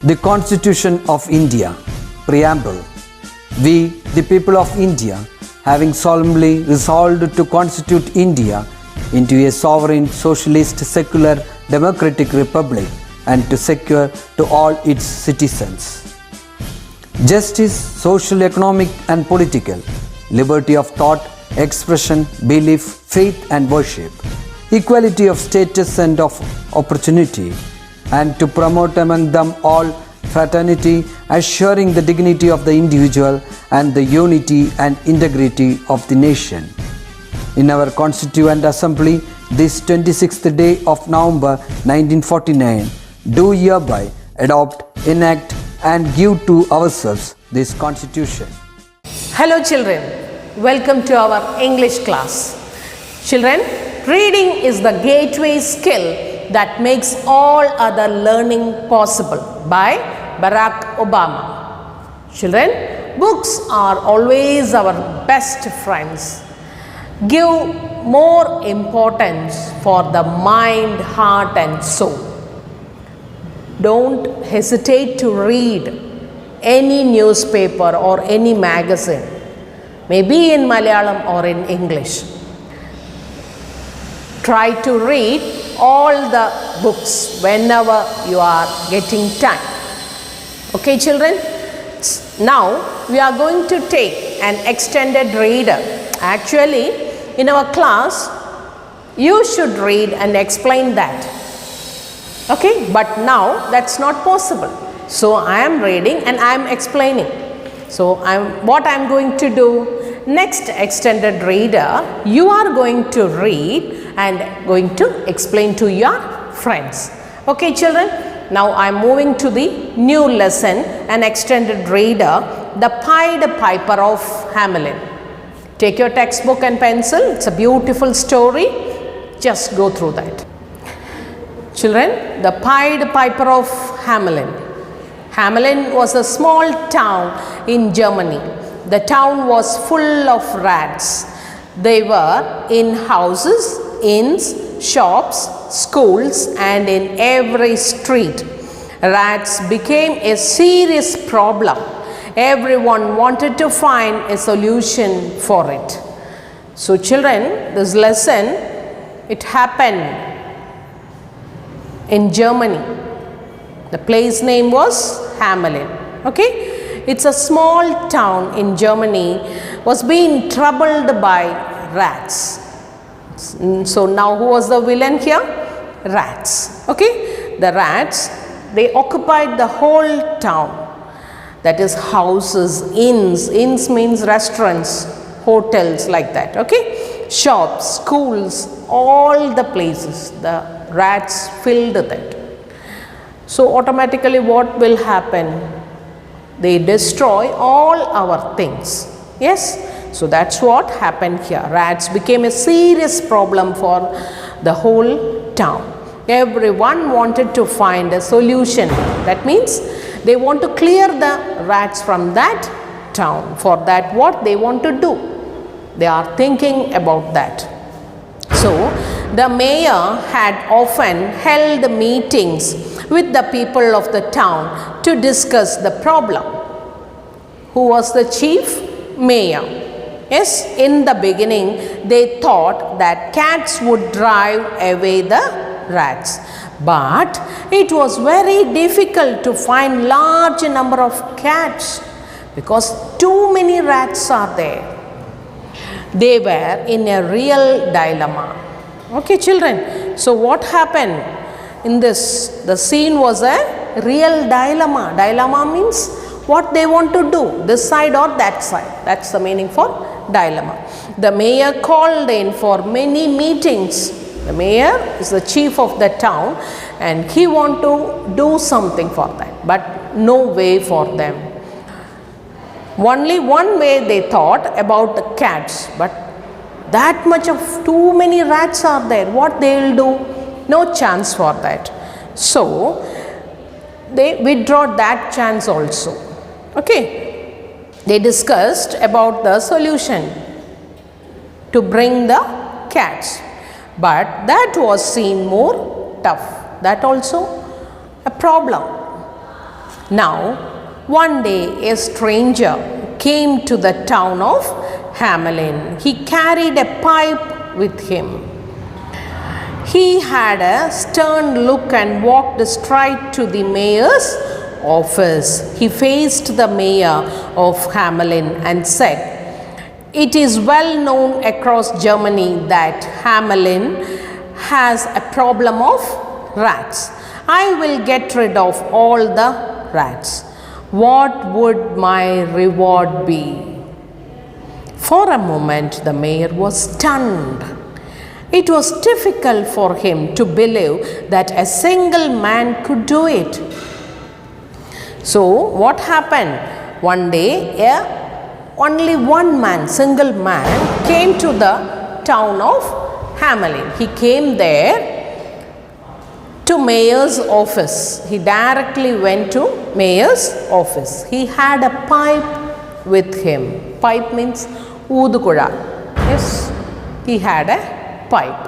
The Constitution of India, Preamble. We, the people of India, having solemnly resolved to constitute India into a sovereign, socialist, secular, democratic republic and to secure to all its citizens justice, social, economic and political, liberty of thought, expression, belief, faith and worship, equality of status and of opportunity, and to promote among them all fraternity, assuring the dignity of the individual and the unity and integrity of the nation. In our Constituent Assembly, this 26th day of November 1949, do hereby adopt, enact and give to ourselves this Constitution. Hello children, welcome to our English class. Children, reading is the gateway skill that makes all other learning possible by Barack Obama. Children, books are always our best friends. Give more importance for the mind, heart and soul. Don't hesitate to read any newspaper or any magazine, maybe in Malayalam or in English. Try to read all the books whenever you are getting time. Okay children? Now we are going to take an extended reader. Actually, in our class, you should read and explain that. Okay, but now that's not possible. So I am reading and I am explaining. So what I am going to do, next extended reader, you are going to read and going to explain to your friends. Okay children, now I am moving to the new lesson, an extended reader, the Pied Piper of Hamelin. Take your textbook and pencil, it's a beautiful story, just go through that. Children, the Pied Piper of Hamelin. Hamelin was a small town in Germany. The town was full of rats. They were in houses, inns, shops, schools and in every street. Rats became a serious problem. Everyone wanted to find a solution for it. So children, this lesson, it happened in Germany. The place name was Hamelin. Okay, it's a small town in Germany, was being troubled by rats. So now who was the villain here? Rats. Okay, the rats, they occupied the whole town. That is houses, inns. Inns means restaurants, hotels like that. Okay, shops, schools, all the places. The rats filled that. So automatically what will happen? They destroy all our things. Yes? So that's what happened here. Rats became a serious problem for the whole town. Everyone wanted to find a solution. That means they want to clear the rats from that town. For that, what they want to do? They are thinking about that. So the mayor had often held meetings with the people of the town to discuss the problem. Who was the chief? Mayor. Yes, in the beginning they thought that cats would drive away the rats. But it was very difficult to find large number of cats because too many rats are there. They were in a real dilemma. Okay children, so what happened in this? The scene was a real dilemma. Dilemma means what they want to do, this side or that side. That's the meaning for dilemma. The mayor called in for many meetings. The mayor is the chief of the town and he want to do something for that, but no way for them. Only one way they thought about the cats, but that much of too many rats are there. What they will do? No chance for that. So they withdraw that chance also. Okay. They discussed about the solution to bring the cats, but that was seen more tough. That also a problem. Now, one day a stranger came to the town of Hamelin. He carried a pipe with him. He had a stern look and walked straight to the mayor's office. He faced the mayor of Hamelin and said, "It is well known across Germany that Hamelin has a problem of rats. I will get rid of all the rats. What would my reward be?" For a moment, the mayor was stunned. It was difficult for him to believe that a single man could do it. So, what happened? One day, only one man, single man, came to the town of Hamelin. He came there to mayor's office. He directly went to mayor's office. He had a pipe with him. Pipe means oodukuda. Yes, he had a pipe.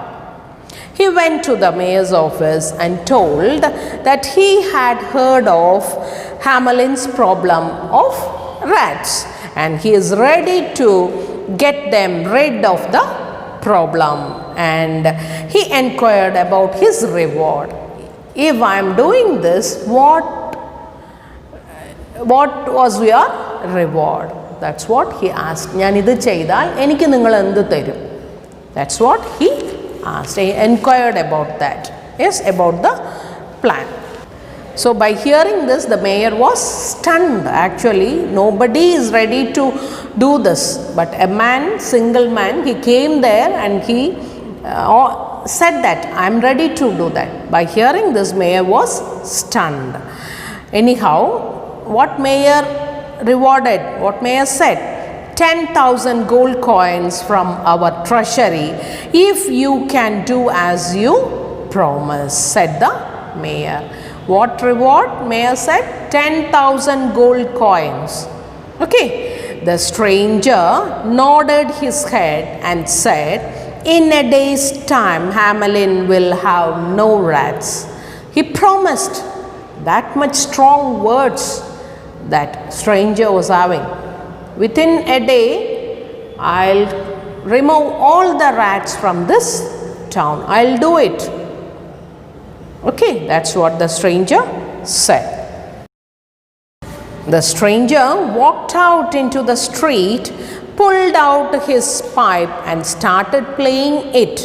He went to the mayor's office and told that he had heard of Hamelin's problem of rats and he is ready to get them rid of the problem, and he inquired about his reward. If I am doing this, what was your reward? That's what he asked. ഞാനിത് ചെയ്താൽ എനിക്ക് നിങ്ങൾ എന്ത് തരും? That's what he asked. He inquired about that. Yes, about the plan. So by hearing this, the mayor was stunned. Actually, nobody is ready to do this. But a man, single man, he came there and he said that, "I am ready to do that." By hearing this, mayor was stunned. Anyhow, what mayor rewarded? What mayor said? 10,000 gold coins from our treasury if you can do as you promise, said the mayor. What reward? Mayor said 10,000 gold coins. Okay. The stranger nodded his head and said, "In a day's time, Hamelin will have no rats." He promised. That much strong words that stranger was having. Within a day, I'll remove all the rats from this town. I'll do it. Okay, that's what the stranger said. The stranger walked out into the street, pulled out his pipe and started playing it.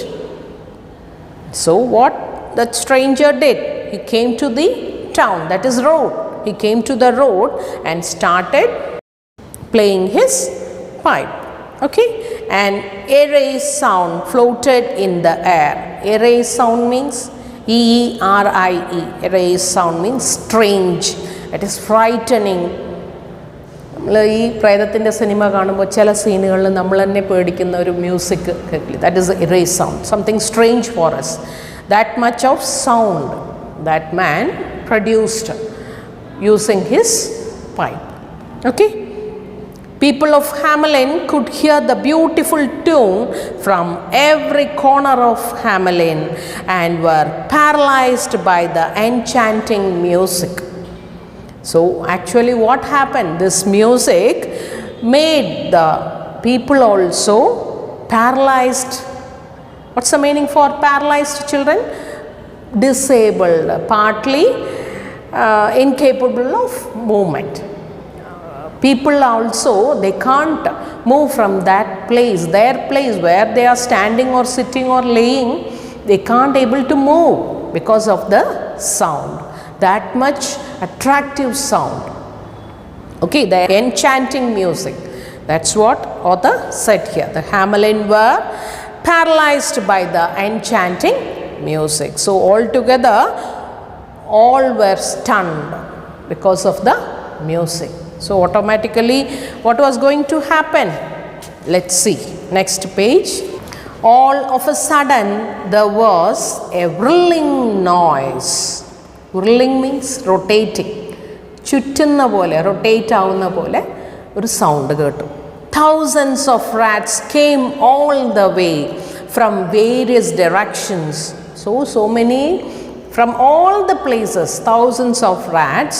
So what the stranger did? He came to the town, that is road. He came to the road and started playing his pipe. Okay, and erase sound floated in the air. Erase sound means E-E-R-I-E. Erase sound means strange. It is frightening. നമ്മൾ ഈ പ്രേതത്തിൻ്റെ cinema കാണുമ്പോൾ ചില സീനുകളിൽ നമ്മൾ തന്നെ പേടിക്കുന്ന ഒരു music കേൾക്കില്ല. That is erase sound. Something strange for us. That much of sound that man produced using his pipe. Okay. People of Hamelin could hear the beautiful tune from every corner of Hamelin and were paralyzed by the enchanting music. So actually what happened? This music made the people also paralyzed. What's the meaning for paralyzed, children? Disabled, partly incapable of movement. People also, they can't move from that place, their place where they are standing or sitting or laying, they can't able to move because of the sound. That much attractive sound. Okay, the enchanting music. That's what author said here. The Hamelin were paralyzed by the enchanting music. So altogether, all were stunned because of the music. So automatically, what was going to happen? Let's see. Next page. All of a sudden, there was a whirling noise. Whirling means rotating. ചുറ്റുന്ന പോലെ, rotate ആവുന്ന പോലെ ഒരു sound കേട്ടു. Thousands of rats came all the way from various directions. So many from all the places, thousands of rats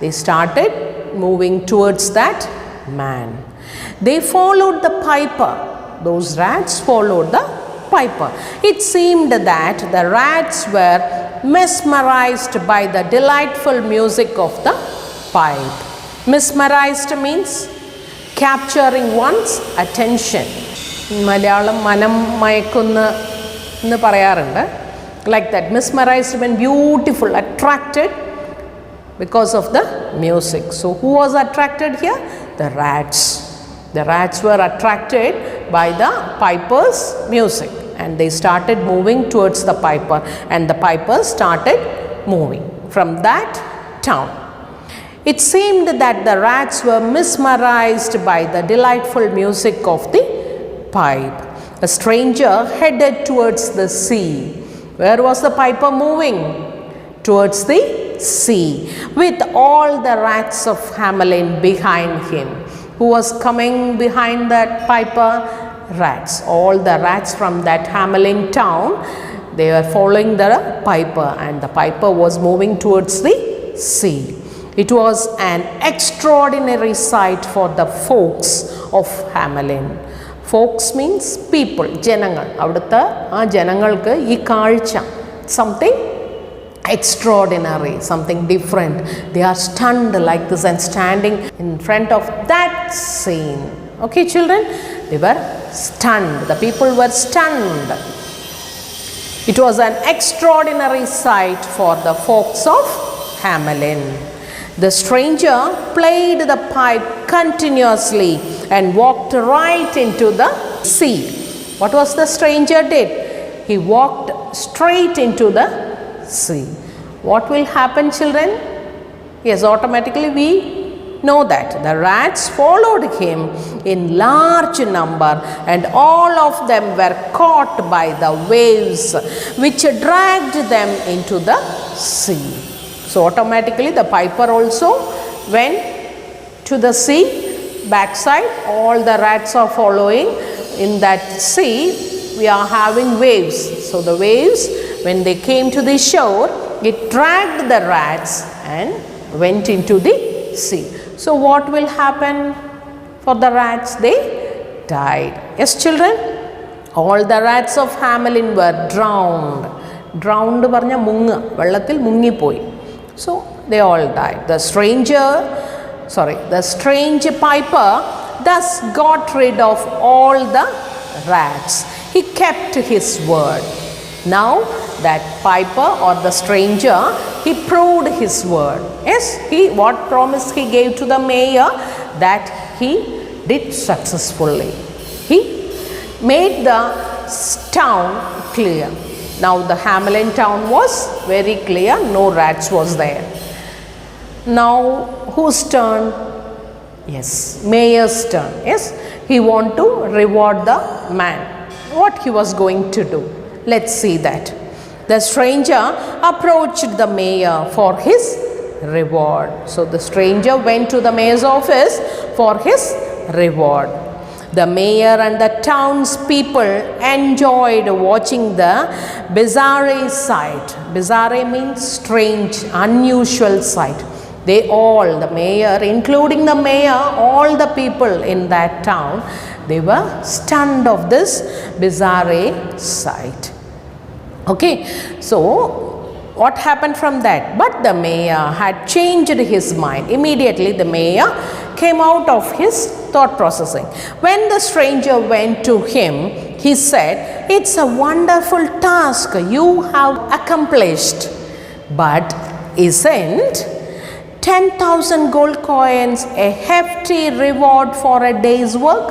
they started moving towards that man. They followed the piper. Those rats followed the piper. It seemed that the rats were mesmerized by the delightful music of the pipe. Mesmerized means capturing one's attention. Malayalam മനം മയക്കുന്ന എന്ന് പറയാറുണ്ട്. Like that, mesmerized means beautiful, attracted because of the music. So who was attracted here? The rats. The rats were attracted by the piper's music, and they started moving towards the piper, and the piper started moving from that town. It seemed that the rats were mesmerized by the delightful music of the pipe. A stranger headed towards the sea. Where was the piper moving? Towards the sea, with all the rats of Hamelin behind him. Who was coming behind that piper? Rats. All the rats from that Hamelin town, they were following the piper, and the piper was moving towards the sea. It was an extraordinary sight for the folks of Hamelin. Folks means people, ജനങ്ങൾ. അവിടുത്തെ ആ ജനങ്ങൾക്ക് ഈ കാഴ്ച something extraordinary, something different. They are stunned like this and standing in front of that scene. Okay, children? They were stunned. The people were stunned. It was an extraordinary sight for the folks of Hamelin. The stranger played the pipe continuously and walked right into the sea. What was the stranger did? He walked straight into the sea. What will happen, children? Yes, automatically we know that the rats followed him in large number, and all of them were caught by the waves which dragged them into the sea. So automatically the piper also went to the sea backside. All the rats are following. In that sea we are having waves. So the waves, when they came to the shore, it dragged the rats and went into the sea. So what will happen for the rats? They died. Yes, children? All the rats of Hamelin were drowned. Drowned പറഞ്ഞ മുങ്ങ, വെള്ളത്തിൽ മുങ്ങിപ്പോയി. So they all died. The strange piper thus got rid of all the rats. He kept his word. Now that piper or the stranger, he proved his word. Yes, what promise he gave to the mayor, that he did successfully. He made the town clear. Now the Hamelin town was very clear, no rats was there. Now whose turn? Yes, mayor's turn. Yes, he want to reward the man. What he was going to do? Let's see that. The stranger approached the mayor for his reward. So the stranger went to the mayor's office for his reward. The mayor and the townspeople enjoyed watching the bizarre sight. Bizarre means strange, unusual sight. They all, the mayor, including the mayor, all the people in that town, they were stunned of this bizarre sight. Okay, so what happened from that? But the mayor had changed his mind. Immediately the mayor came out of his thought processing. When the stranger went to him, he said, "It's a wonderful task you have accomplished, but isn't 10,000 gold coins a hefty reward for a day's work?"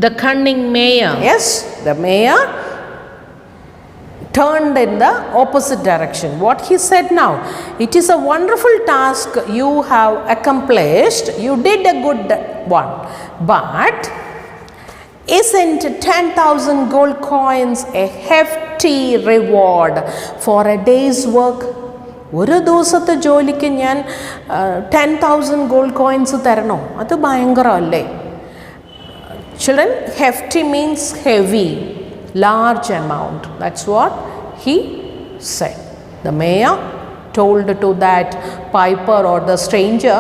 The cunning mayor, yes, the mayor turned in the opposite direction. What he said now? "It is a wonderful task you have accomplished. You did a good one. But isn't 10,000 gold coins a hefty reward for a day's work?" ഒരു ദിവസത്തെ ജോലിക്ക് ഞാൻ 10,000 gold coins തരണോ? അത് ഭയങ്കരമല്ലേ? Children, hefty means heavy, large amount. That's what he said. The mayor told to that piper or the stranger,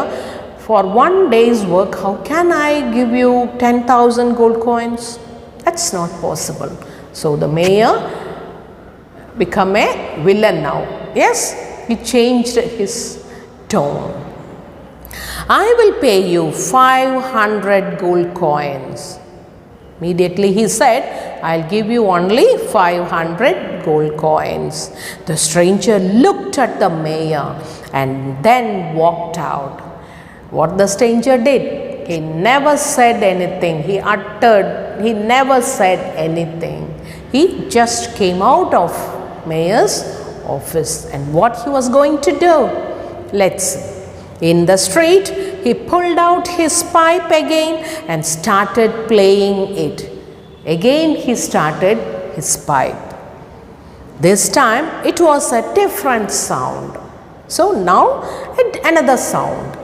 for one day's work, how can I give you 10,000 gold coins? That's not possible. So the mayor become a villain now. Yes, he changed his tone. I will pay you 500 gold coins. Immediately he said, I'll give you only 500 gold coins. The stranger looked at the mayor and then walked out. What the stranger did? He never said anything. He never said anything. He just came out of mayor's office. And what he was going to do? Let's see. In the street, he pulled out his pipe again and started playing it. Again he started his pipe. This time it was a different sound. So now another sound,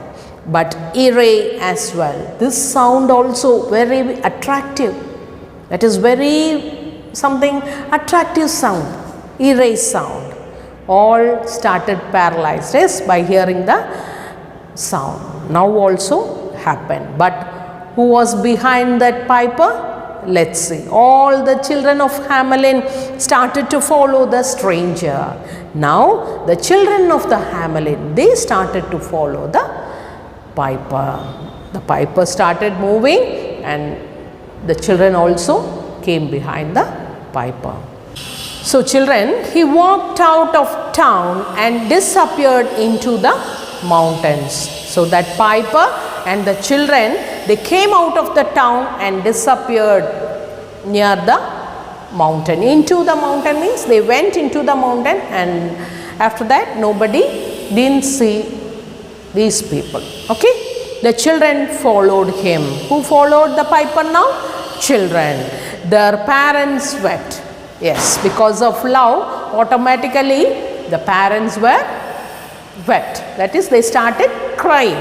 but eerie as well. This sound also very attractive. That is very something attractive sound, eerie sound. All started paralyzed, yes, by hearing the sound. Now also happened. But who was behind that piper? Let's see. All the children of Hamelin started to follow the stranger. Now the children of the Hamelin, they started to follow the piper. The piper started moving and the children also came behind the piper. So children, he walked out of town and disappeared into the mountains. So that piper and the children, they came out of the town and disappeared near the mountain. Into the mountain means they went into the mountain, and after that nobody didn't see these people. Okay, the children followed him. Who followed the piper now? Children. Their parents wept. Yes, because of love, automatically the parents were wept. That is, they started crying.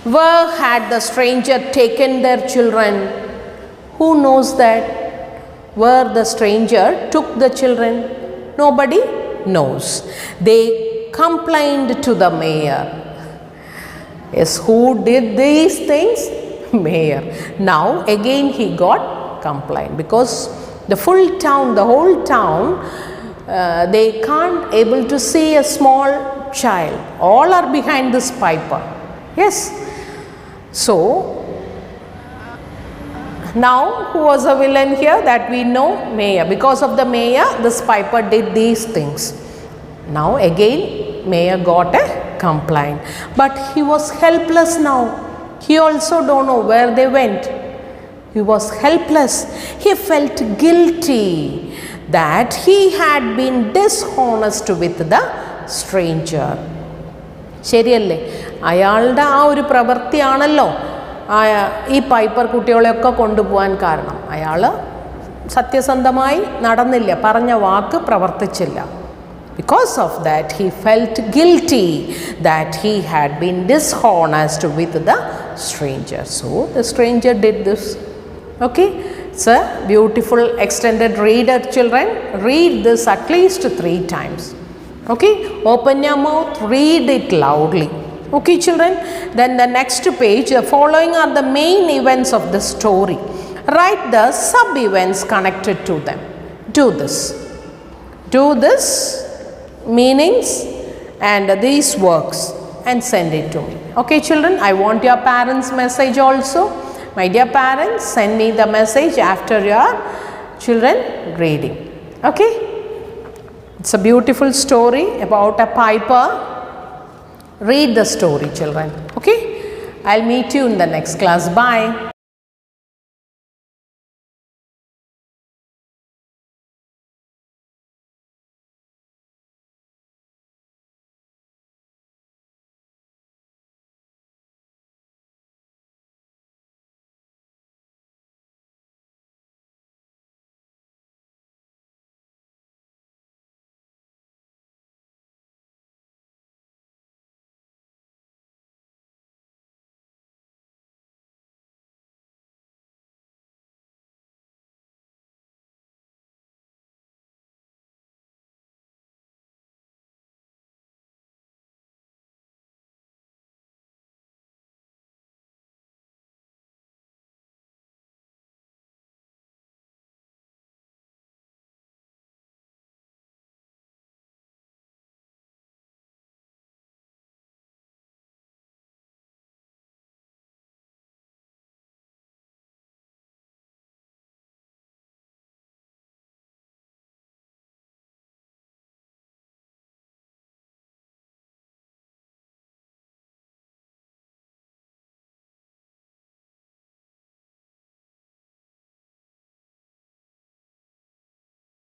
Where had the stranger taken their children? Who knows that? Where the stranger took the children? Nobody knows. They complained to the mayor. Yes, who did these things? Mayor. Now again he got complaint, because the whole town, they can't able to see a small child. All are behind this piper. Yes. So now who was a villain here? That we know, mayor. Because of the mayor, this piper did these things. Now again mayor got a complaint, but he was helpless now. He also don't know where they went. He was helpless. He felt guilty that he had been dishonest with the stranger. ശരിയല്ലേ? അയാളുടെ ആ ഒരു പ്രവൃത്തിയാണല്ലോ ഈ piper കുട്ടികളെയൊക്കെ കൊണ്ടുപോകാൻ കാരണം. അയാൾ സത്യസന്ധമായി നടന്നില്ല, പറഞ്ഞ വാക്ക് പ്രവർത്തിച്ചില്ല. Because of that, he felt guilty that he had been dishonest with the stranger. So the stranger did this. Okay, it's a beautiful extended reader, children. Read this at least 3 times. Okay, open your mouth, read it loudly. Okay, children. Then the next page, the following are the main events of the story. Write the sub events connected to them. Do this meanings and these works and send it to me. Okay, children, I want your parents' message also. My dear parents, send me the message after your children reading. Okay, it's a beautiful story about a piper. Read the story, children. Okay, I'll meet you in the next class. Bye.